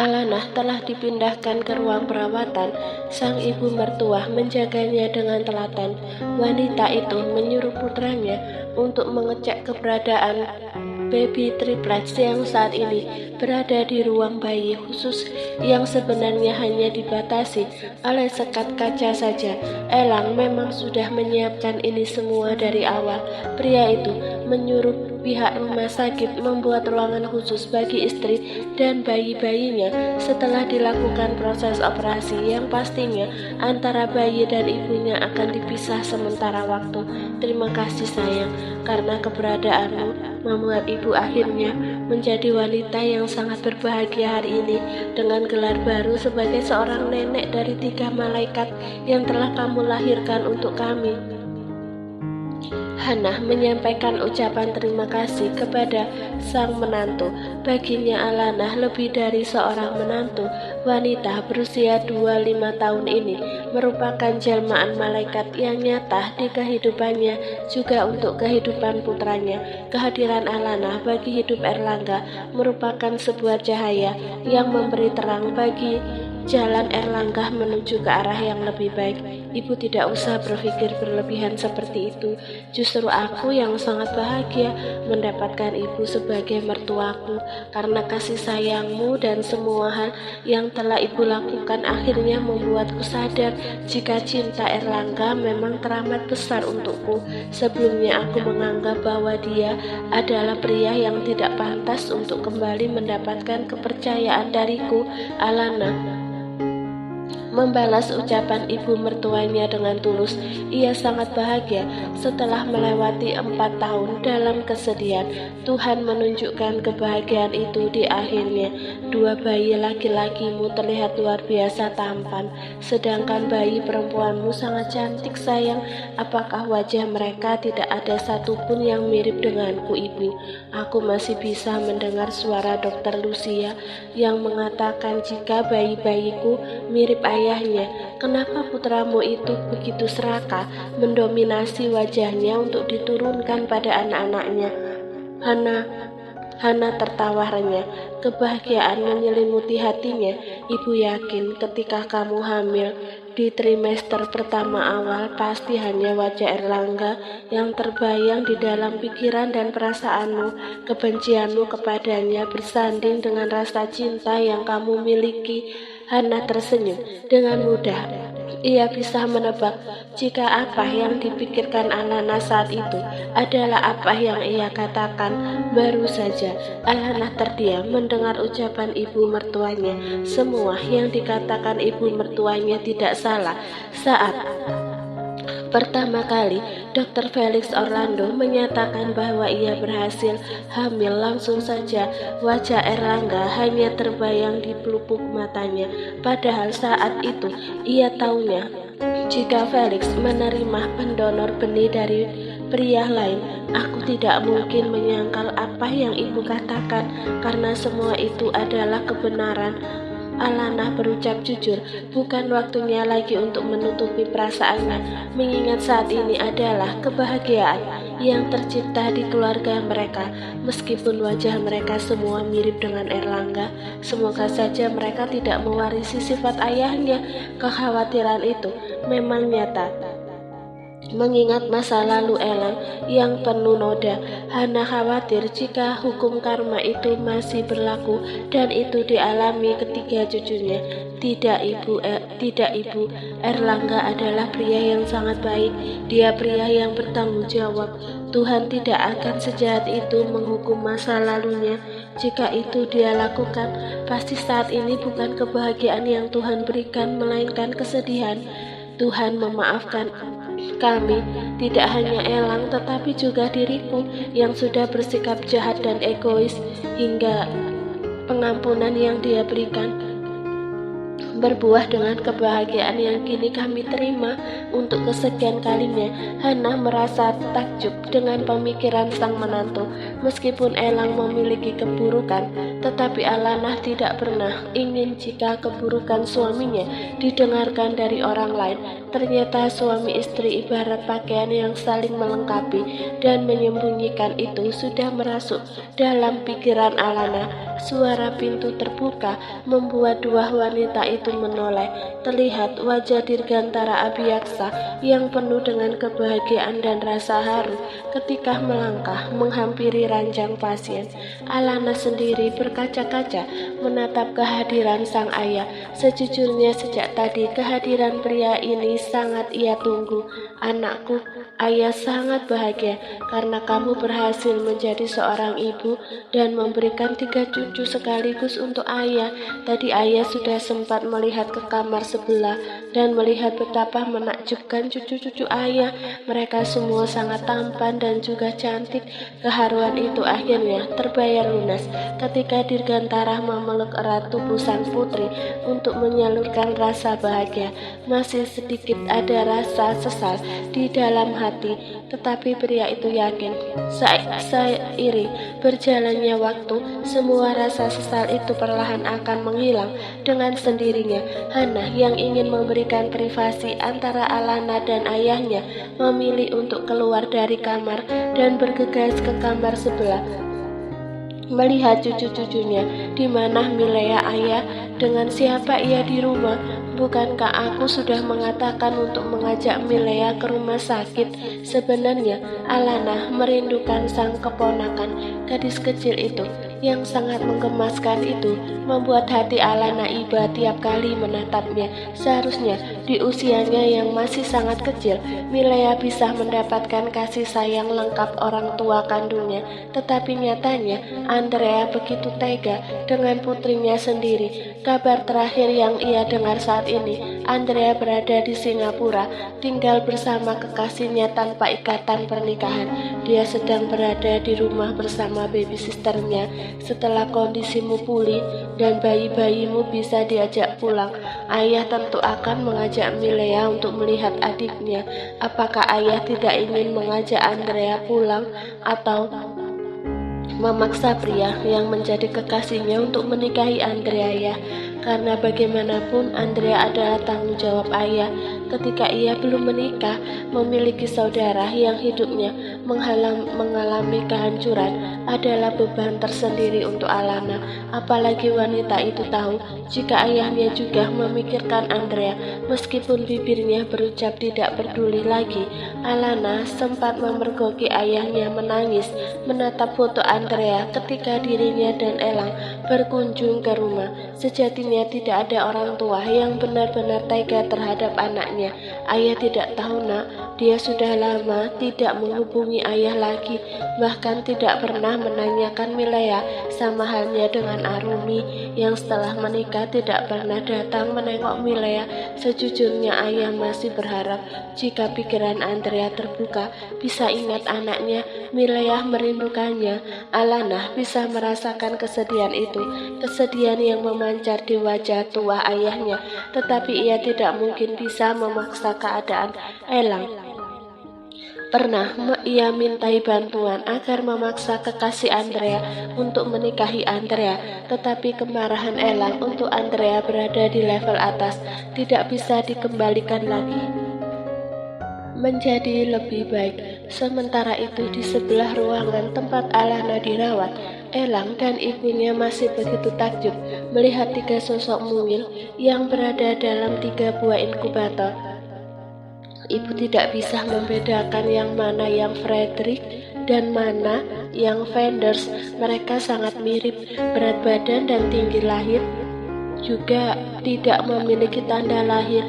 Alanah telah dipindahkan ke ruang perawatan. Sang ibu mertua menjaganya dengan telaten. Wanita itu menyuruh putranya untuk mengecek keberadaan baby triplets yang saat ini berada di ruang bayi khusus yang sebenarnya hanya dibatasi oleh sekat kaca saja. Elang memang sudah menyiapkan ini semua dari awal. Pria itu menyuruh pihak rumah sakit membuat ruangan khusus bagi istri dan bayi-bayinya. Setelah dilakukan proses operasi yang pastinya antara bayi dan ibunya akan dipisah sementara waktu. Terima kasih sayang, karena keberadaanmu membuat ibu akhirnya menjadi wanita yang sangat berbahagia hari ini dengan gelar baru sebagai seorang nenek dari 3 malaikat yang telah kamu lahirkan untuk kami. Hannah menyampaikan ucapan terima kasih kepada sang menantu. Baginya Alanah lebih dari seorang menantu. Wanita berusia 25 tahun ini merupakan jelmaan malaikat yang nyata di kehidupannya, juga untuk kehidupan putranya. Kehadiran Alanah bagi hidup Erlangga merupakan sebuah cahaya yang memberi terang bagi jalan Erlangga menuju ke arah yang lebih baik. Ibu tidak usah berpikir berlebihan seperti itu. Justru aku yang sangat bahagia mendapatkan ibu sebagai mertuaku, karena kasih sayangmu dan semua hal yang telah ibu lakukan akhirnya membuatku sadar jika cinta Erlangga memang teramat besar untukku. Sebelumnya aku menganggap bahwa dia adalah pria yang tidak pantas untuk kembali mendapatkan kepercayaan dariku. Alana membalas ucapan ibu mertuanya dengan tulus. Ia sangat bahagia setelah melewati 4 tahun dalam kesedihan. Tuhan menunjukkan kebahagiaan itu di akhirnya. 2 bayi laki-lakimu terlihat luar biasa tampan, sedangkan bayi perempuanmu sangat cantik sayang. Apakah wajah mereka tidak ada satupun yang mirip denganku ibu? Aku masih bisa mendengar suara dokter Lucia yang mengatakan jika bayi-bayiku mirip ayahnya. Kenapa putramu itu begitu serakah mendominasi wajahnya untuk diturunkan pada anak-anaknya? Hana tertawa renyah. Kebahagiaan menyelimuti hatinya. Ibu yakin ketika kamu hamil di trimester pertama awal, pasti hanya wajah Erlangga yang terbayang di dalam pikiran dan perasaanmu. Kebencianmu kepadanya bersanding dengan rasa cinta yang kamu miliki. Hana tersenyum. Dengan mudah ia bisa menebak jika apa yang dipikirkan Alana saat itu adalah apa yang ia katakan. Baru saja Alana terdiam mendengar ucapan ibu mertuanya. Semua yang dikatakan ibu mertuanya tidak salah. Saat pertama kali Dr. Felix Orlando menyatakan bahwa ia berhasil hamil, langsung saja wajah Erlangga hanya terbayang di pelupuk matanya. Padahal saat itu ia tahunya jika Felix menerima pendonor benih dari pria lain. Aku tidak mungkin menyangkal apa yang ibu katakan, karena semua itu adalah kebenaran. Alana berucap jujur, bukan waktunya lagi untuk menutupi perasaannya, mengingat saat ini adalah kebahagiaan yang tercipta di keluarga mereka. Meskipun wajah mereka semua mirip dengan Erlangga, semoga saja mereka tidak mewarisi sifat ayahnya. Kekhawatiran itu memang nyata, mengingat masa lalu Elang yang penuh noda. Hana khawatir jika hukum karma itu masih berlaku dan itu dialami ketiga cucunya. Tidak ibu, Erlangga adalah pria yang sangat baik. Dia pria yang bertanggung jawab. Tuhan tidak akan sejahat itu menghukum masa lalunya. Jika itu dia lakukan, pasti saat ini bukan kebahagiaan yang Tuhan berikan, melainkan kesedihan. Tuhan memaafkan kami, tidak hanya Elang tetapi juga diriku yang sudah bersikap jahat dan egois, hingga pengampunan yang dia berikan berbuah dengan kebahagiaan yang kini kami terima. Untuk kesekian kalinya, Hana merasa takjub dengan pemikiran sang menantu. Meskipun Elang memiliki keburukan, tetapi Alanah tidak pernah ingin jika keburukan suaminya didengarkan dari orang lain. Ternyata suami istri ibarat pakaian yang saling melengkapi, dan menyembunyikan itu sudah merasuk dalam pikiran Alanah. Suara pintu terbuka membuat dua wanita itu menoleh. Terlihat wajah Dirgantara Abiyaksa yang penuh dengan kebahagiaan dan rasa haru ketika melangkah menghampiri ranjang pasien. Alana sendiri berkaca-kaca menatap kehadiran sang ayah. Sejujurnya sejak tadi kehadiran pria ini sangat ia tunggu. Anakku, ayah sangat bahagia karena kamu berhasil menjadi seorang ibu dan memberikan 3 cucu sekaligus untuk ayah. Tadi ayah sudah sempat melihat ke kamar sebelah dan melihat betapa menakjubkan cucu-cucu ayah. Mereka semua sangat tampan dan juga cantik. Keharuan itu akhirnya terbayar lunas ketika Dirgantara memeluk erat tubuh sang putri untuk menyalurkan rasa bahagia. Masih sedikit ada rasa sesal di dalam hati, tetapi pria itu yakin seiring berjalannya waktu, semua rasa sesal itu perlahan akan menghilang dengan sendirinya. Hana yang ingin memberikan privasi antara Alana dan ayahnya memilih untuk keluar dari kamar dan bergegas ke kamar sebelah melihat cucu-cucunya. Di mana Milea ayah? Dengan siapa ia di rumah? Bukankah aku sudah mengatakan untuk mengajak Milea ke rumah sakit? Sebenarnya Alana merindukan sang keponakan. Gadis kecil itu yang sangat menggemaskan itu membuat hati Alana iba tiap kali menatapnya. Seharusnya di usianya yang masih sangat kecil, Milea bisa mendapatkan kasih sayang lengkap orang tua kandungnya. Tetapi nyatanya Andrea begitu tega dengan putrinya sendiri. Kabar terakhir yang ia dengar saat ini, Andrea berada di Singapura, tinggal bersama kekasihnya tanpa ikatan pernikahan. Dia sedang berada di rumah bersama baby sisternya. Setelah kondisimu pulih dan bayi-bayimu bisa diajak pulang, ayah tentu akan mengajak Milea untuk melihat adiknya. Apakah ayah tidak ingin mengajak Andrea pulang atau memaksa pria yang menjadi kekasihnya untuk menikahi Andrea ya? Karena bagaimanapun Andrea adalah tanggung jawab ayah. Ketika ia belum menikah, memiliki saudara yang hidupnya mengalami kehancuran adalah beban tersendiri untuk Alana. Apalagi wanita itu tahu jika ayahnya juga memikirkan Andrea. Meskipun bibirnya berucap tidak peduli lagi, Alana sempat memergoki ayahnya menangis menatap foto Andrea ketika dirinya dan Elang berkunjung ke rumah. Sejatinya tidak ada orang tua yang benar-benar tega terhadap anaknya. Ayah tidak tahu nak, dia sudah lama tidak menghubungi ayah lagi, bahkan tidak pernah menanyakan Milea. Sama halnya dengan Arumi yang setelah menikah tidak pernah datang menengok Milea. Sejujurnya ayah masih berharap jika pikiran Andrea terbuka bisa ingat anaknya. Milea merindukannya. Alana bisa merasakan kesedihan itu, kesedihan yang memancar di wajah tua ayahnya, tetapi ia tidak mungkin bisa memaksa keadaan. Elang pernah ia mintai bantuan agar memaksa kekasih Andrea untuk menikahi Andrea, tetapi kemarahan Elang untuk Andrea berada di level atas, tidak bisa dikembalikan lagi menjadi lebih baik. Sementara itu di sebelah ruangan tempat Alana dirawat, Elang dan ibunya masih begitu takjub melihat 3 sosok mungil yang berada dalam 3 buah inkubator. Ibu tidak bisa membedakan yang mana yang Frederick dan mana yang Vendors. Mereka sangat mirip, berat badan dan tinggi lahir, juga tidak memiliki tanda lahir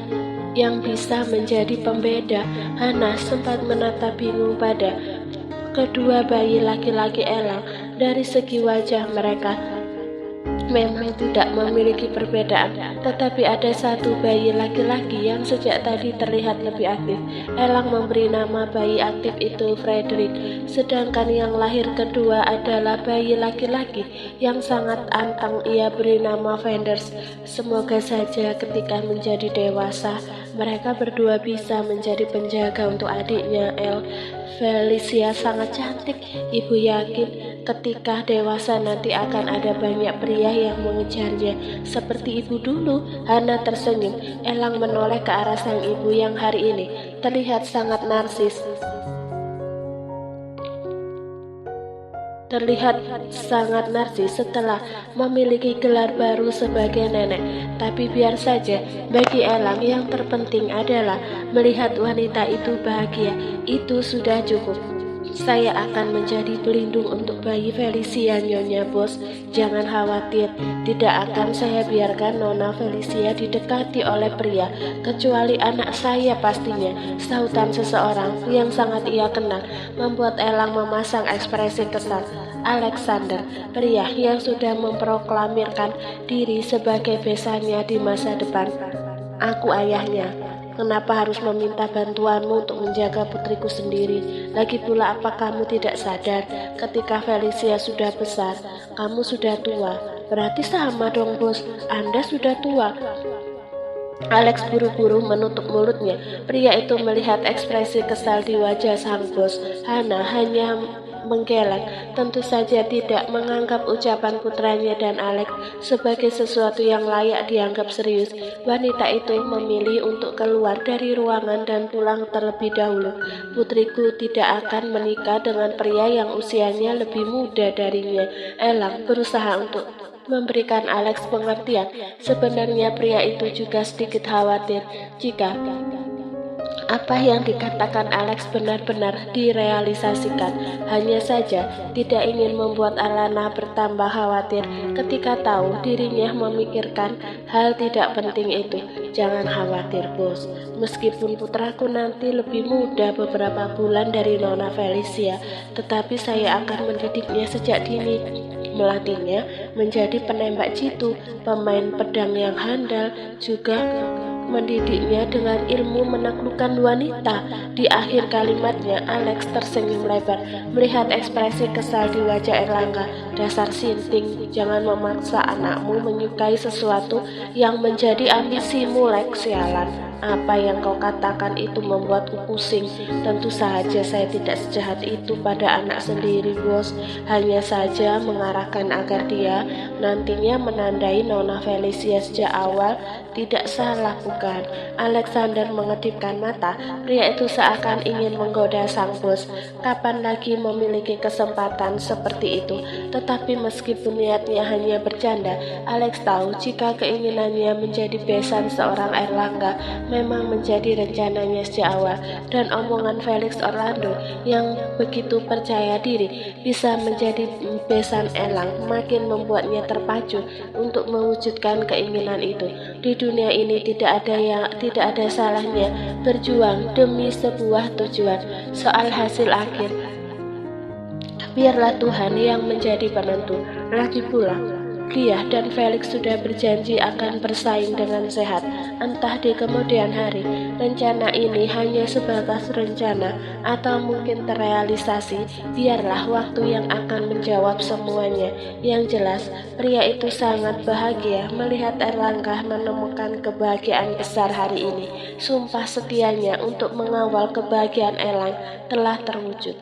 yang bisa menjadi pembeda. Hana sempat menatap bingung pada kedua bayi laki-laki Elang. Dari segi wajah mereka memang tidak memiliki perbedaan, tetapi ada satu bayi laki-laki yang sejak tadi terlihat lebih aktif. Elang memberi nama bayi aktif itu Frederick, sedangkan yang lahir kedua adalah bayi laki-laki yang sangat anteng. Ia beri nama Fenders. Semoga saja ketika menjadi dewasa, mereka berdua bisa menjadi penjaga untuk adiknya El. Felicia sangat cantik. Ibu yakin ketika dewasa nanti akan ada banyak pria yang mengejarnya seperti ibu dulu. Hana tersenyum. Elang menoleh ke arah sang ibu yang hari ini terlihat sangat narsis. Setelah memiliki gelar baru sebagai nenek. Tapi biar saja, bagi Elang yang terpenting adalah melihat wanita itu bahagia. Itu sudah cukup. Saya akan menjadi pelindung untuk bayi Felicia, Nyonya Bos. Jangan khawatir, tidak akan saya biarkan Nona Felicia didekati oleh pria, kecuali anak saya pastinya, sahutan seseorang yang sangat ia kenal, membuat Elang memasang ekspresi kesal. Alexander, pria yang sudah memproklamirkan diri sebagai besannya di masa depan. Aku ayahnya. Kenapa harus meminta bantuanmu untuk menjaga putriku sendiri? Lagi pula apa kamu tidak sadar ketika Felicia sudah besar, kamu sudah tua? Berarti sama dong bos, Anda sudah tua. Alex buru-buru menutup mulutnya. Pria itu melihat ekspresi kesal di wajah sang bos. Hana hanya menggeleng, tentu saja tidak menganggap ucapan putranya dan Alex sebagai sesuatu yang layak dianggap serius. Wanita itu memilih untuk keluar dari ruangan dan pulang terlebih dahulu. Putriku tidak akan menikah dengan pria yang usianya lebih muda darinya. Elang berusaha untuk memberikan Alex pengertian. Sebenarnya pria itu juga sedikit khawatir jika apa yang dikatakan Alex benar-benar direalisasikan. Hanya saja tidak ingin membuat Alana bertambah khawatir ketika tahu dirinya memikirkan hal tidak penting itu. Jangan khawatir bos, meskipun putraku nanti lebih muda beberapa bulan dari Nona Felicia, tetapi saya akan mendidiknya sejak dini, melatihnya menjadi penembak jitu, pemain pedang yang handal, juga mendidiknya dengan ilmu menaklukkan wanita. Di akhir kalimatnya, Alex tersenyum lebar melihat ekspresi kesal di wajah Erlangga. Dasar sinting, jangan memaksa anakmu menyukai sesuatu yang menjadi ambisimu, Lex. Sialan, apa yang kau katakan itu membuatku pusing. Tentu saja saya tidak sejahat itu pada anak sendiri, bos. Hanya saja mengarahkan agar dia nantinya menandai Nona Felicia sejak awal. Tidak salah, bukan? Alexander mengedipkan mata. Pria itu seakan ingin menggoda sang bos. Kapan lagi memiliki kesempatan seperti itu? Tetapi meskipun niatnya hanya bercanda, Alex tahu jika keinginannya menjadi besan seorang Erlangga memang menjadi rencananya sejak awal, dan omongan Felix Orlando yang begitu percaya diri bisa menjadi besan Elang makin membuatnya terpacu untuk mewujudkan keinginan itu. Di dunia ini tidak ada salahnya berjuang demi sebuah tujuan. Soal hasil akhir, biarlah Tuhan yang menjadi penentu. Lagi pula, dia dan Felix sudah berjanji akan bersaing dengan sehat, entah di kemudian hari. Rencana ini hanya sebatas rencana atau mungkin terrealisasi. Biarlah waktu yang akan menjawab semuanya. Yang jelas, pria itu sangat bahagia melihat Erlangga menemukan kebahagiaan besar hari ini. Sumpah setianya untuk mengawal kebahagiaan Elang telah terwujud.